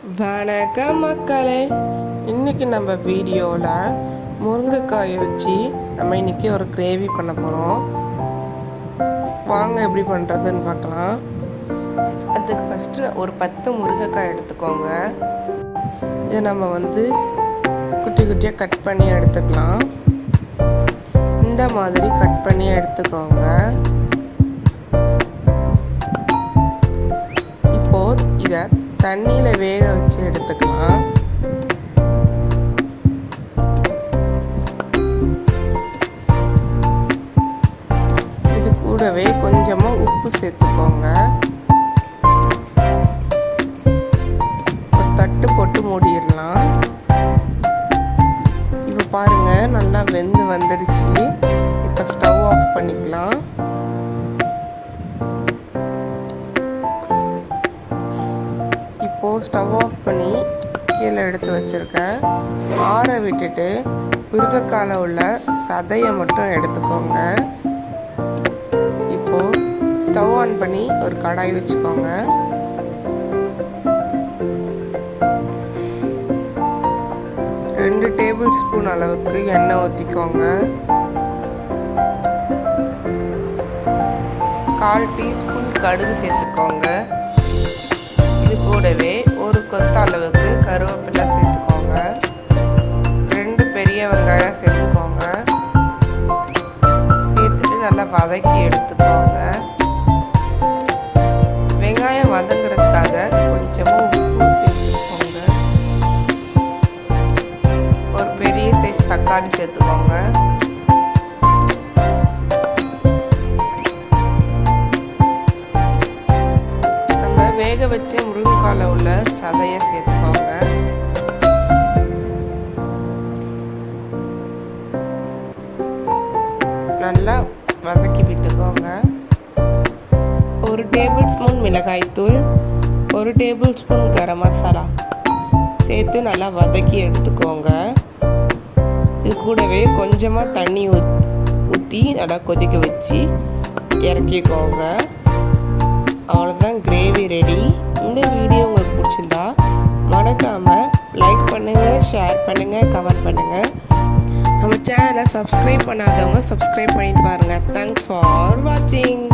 வணக்கம் மக்களே, இன்றைக்கி நம்ம வீடியோவில் முருங்கைக்காயை வச்சு நம்ம இன்றைக்கி ஒரு கிரேவி பண்ண போகிறோம். வாங்க எப்படி பண்ணுறதுன்னு பார்க்கலாம். அதுக்கு ஃபஸ்ட்டு ஒரு 10 முருங்கைக்காய் எடுத்துக்கோங்க. இதை நம்ம குட்டி குட்டியாக கட் பண்ணி எடுத்துக்கலாம். இந்த மாதிரி கட் பண்ணி எடுத்துக்கோங்க. இப்போது இதை தண்ணியில் வேக வச்சு எடுத்துக்கலாம். இது கூடவே கொஞ்சமாக உப்பு சேர்த்துக்கோங்க. ஒரு தட்டு போட்டு மூடிடலாம். இப்போ பாருங்க, நல்லா வெந்து வந்துடுச்சு. இப்போ ஸ்டவ் ஆஃப் பண்ணிக்கலாம். இப்போது ஸ்டவ் ஆஃப் பண்ணி கீழே எடுத்து வச்சுருக்கேன். ஆற விட்டுட்டு முருங்கைக்காயில் உள்ள சதையை மட்டும் எடுத்துக்கோங்க. இப்போது ஸ்டவ் ஆன் பண்ணி ஒரு கடாய் வச்சுக்கோங்க. ரெண்டு டேபிள் ஸ்பூன் அளவுக்கு எண்ணெய் ஊற்றிக்கோங்க. 1/4 டீஸ்பூன் கடுகு சேர்த்துக்கோங்க. இது கூடவே ஒரு கொத்த அளவுக்கு கருவேப்பிலை சேர்த்துக்கோங்க. 2 பெரிய வெங்காயம் சேர்த்துக்கோங்க. சேர்த்துட்டு நல்லா வதக்கி எடுத்துக்கோங்க. வெங்காயம் வதங்குறதுக்காக கொஞ்சமாக உப்பு சேர்த்துக்கோங்க. ஒரு பெரிய சைஸ் தக்காளி சேர்த்துக்கோங்க. வேக வச்ச முருங்கைக்காயில் உள்ள சதையை சேர்த்துக்கோங்க. நல்லா வதக்கி விட்டுக்கோங்க. 1 டேபிள் ஸ்பூன் மிளகாய்த்தூள், 1 டேபிள் ஸ்பூன் கரம் மசாலா சேர்த்து நல்லா வதக்கி எடுத்துக்கோங்க. இது கூடவே கொஞ்சமாக தண்ணி ஊற்றி நல்லா கொதிக்க வச்சு இறக்கிக்கோங்க. அவ்வளோதான், கிரேவி ரெடி. இந்த வீடியோ உங்களுக்கு பிடிச்சிருந்தா மறக்காமல் லைக் பண்ணுங்கள், ஷேர் பண்ணுங்கள், கமெண்ட் பண்ணுங்கள். நம்ம சேனலை சப்ஸ்கிரைப் பண்ணாதவங்க சப்ஸ்கிரைப் பண்ணிட்டு பாருங்கள். தேங்க்ஸ் ஃபார் வாட்சிங்.